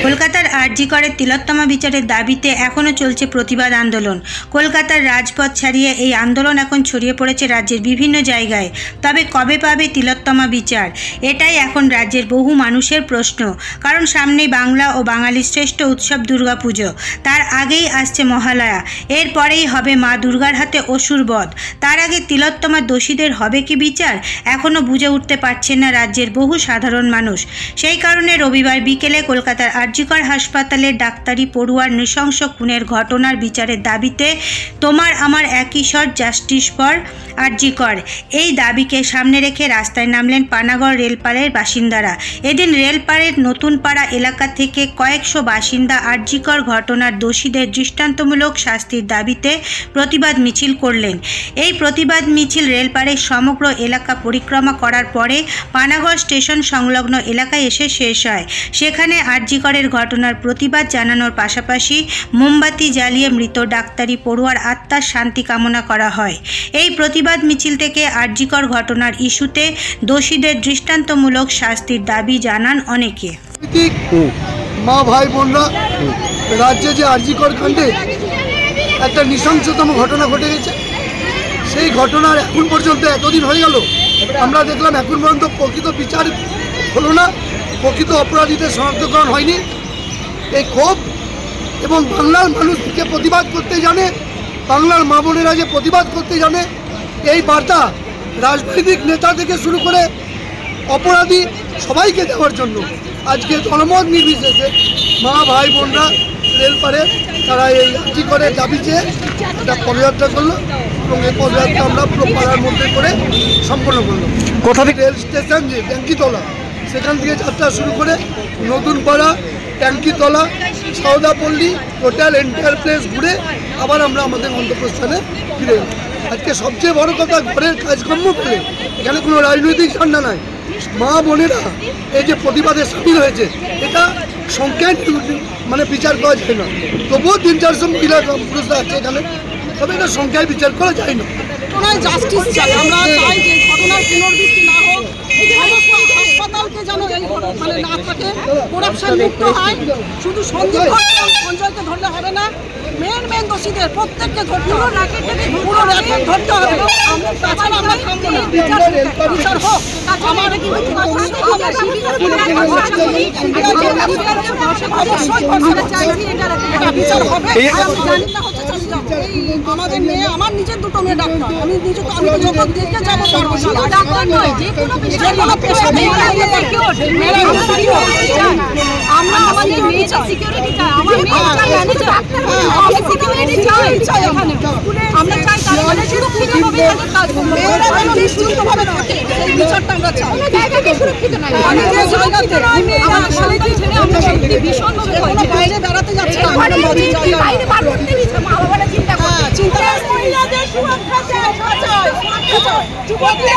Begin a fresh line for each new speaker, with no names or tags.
কলকাতার আরজি করের তিলোত্তমা বিচারের দাবিতে এখনও চলছে প্রতিবাদ আন্দোলন। কলকাতার রাজপথ ছাড়িয়ে এই আন্দোলন এখন ছড়িয়ে পড়েছে রাজ্যের বিভিন্ন জায়গায়। তবে কবে পাবে তিলোত্তমা বিচার, এটাই এখন রাজ্যের বহু মানুষের প্রশ্ন। কারণ সামনেই বাংলা ও বাঙালির শ্রেষ্ঠ উৎসব দুর্গাপুজো, তার আগেই আসছে মহালয়া, এরপরেই হবে মা দুর্গার হাতে অসুর বধ। তার আগে তিলোত্তমার দোষীদের হবে কি বিচার, এখনও বুঝে উঠতে পারছেন না রাজ্যের বহু সাধারণ মানুষ। সেই কারণে রবিবার বিকেলে কলকাতার আরজি কর হাসপাতালের ডাক্তারি পড়ুয়ার নৃশংস খুনের ঘটনার বিচারের দাবিতে তোমার আমার একই স্বর, জাস্টিস ফর আরজি কর, এই দাবিকে সামনে রেখে রাস্তায় নামলেন পানাগড় রেলপাড়ের বাসিন্দারা। এদিন রেলপাড়ের নতুন পাড়া এলাকা থেকে কয়েকশো বাসিন্দা আরজি কর ঘটনার দোষীদের দৃষ্টান্তমূলক শাস্তির দাবিতে প্রতিবাদ মিছিল করলেন। এই প্রতিবাদ মিছিল রেলপাড়ের সমগ্র এলাকা পরিক্রমা করার পরে পানাগড় স্টেশন সংলগ্ন এলাকায় এসে শেষ হয়। সেখানে আরজি করের ঘটনার প্রতিবাদ জানানোর পাশাপাশি মোমবাতি জ্বালিয়ে মৃত ডাক্তারি পড়ুয়ার আত্মার শান্তি কামনা করা হয়। এই প্রতিবাদ মিছিল থেকে আরজি কর ঘটনার ইস্যুতে দোষীদের দৃষ্টান্তমূলক শাস্তির দাবি জানান অনেকে।
মা ভাই বোনরা, রাজ্যে যে আরজি কর কাণ্ডে একটা নৃশংসতম ঘটনা ঘটে গেছে, সেই ঘটনার এখন পর্যন্ত এতদিন হয়ে গেল, আমরা দেখলাম এখন পর্যন্ত প্রকৃত বিচার হলো না, প্রকৃত অপরাধীদের শনাক্তকরণ হয়নি। এই ক্ষোভ এবং বাংলার মানুষ যে প্রতিবাদ করতে জানে, বাংলার মা বোনেরা যে প্রতিবাদ করতে জানে, এই বার্তা রাজনৈতিক নেতা থেকে শুরু করে অপরাধী সবাইকে দেওয়ার জন্য আজকে জনমত নির্বিশেষে মা ভাই বোনরা রেলপাড়ে তারা এই আরজি করের দাবি চেয়ে একটা পদযাত্রা করলো এবং এই পদযাত্রা আমরা পুরো পাড়ার মধ্যে করে সম্পন্ন করলাম। কোথা থেকে? রেল স্টেশন যে ট্যাঙ্কিতলা, সেখান থেকে যাত্রা শুরু করে নতুন পাড়া, ট্যাঙ্কিতলা, সৌদাপল্লী, টোটাল এন্টায়ার প্লেস ঘুরে আবার আমরা আমাদের গন্তব্যস্থানে ফিরে এলাম। আজকে সবচেয়ে বড় কথা, ঘরের কাজকর্ম পেলে এখানে কোনো রাজনৈতিক ঝান্ডা নাই। মা বোনেরা এই যে প্রতিবাদে সামিল হয়েছে, এটা সংখ্যায় মানে বিচার করা যায় না। তবুও 300-400 মহিলা পুরুষরা আছে এখানে, তবে এটা সংখ্যায় বিচার করা যায় না।
জাস্টিস চাই, আমরা চাই যে ঘটনার পুনরাবৃত্তি না হোক, হাসপাতালকে যেন এই মানে না থাকে, করাপশন মুক্ত হয়। শুধু সঞ্জয়কে ধরলে হবে না, মেন দোষীদের প্রত্যেককে ধরতে হবে, পুরো র্যাকেট ধরতে হবে। তাছাড়া আমরা থামবো না, বিচার হোক। আমার বিচার হবে। আমাদের মেয়ে, আমার নিজের দুটো মেয়ে ডাক্তার, আমি তো যখন দেখতে যাবো পারবো, ডাক্তার নয় যে কোনো পেশা আমরা আমাদের মেয়েটা সিকিউরিটি চাই, আমার সিকিউরিটি চাই এখানে। আমরা চাই তারা সুরক্ষিতভাবে তাদের কাজ করবে, মেয়েরা যেন নিশ্চিন্তভাবে থাকে, এই বিচারটা আমরা চাই। জায়গাকে সুরক্ষিত নয়, অনেক জায়গাতে আমাদের শান্তি ছেড়ে আমরা সত্যি ভীষণভাবে বাইরে বেড়াতে যাচ্ছি, বাইরে বার করতে দিচ্ছে, মা বাবারা চিন্তা করে মহিলাদের সুরক্ষা চাই, যুবতীরা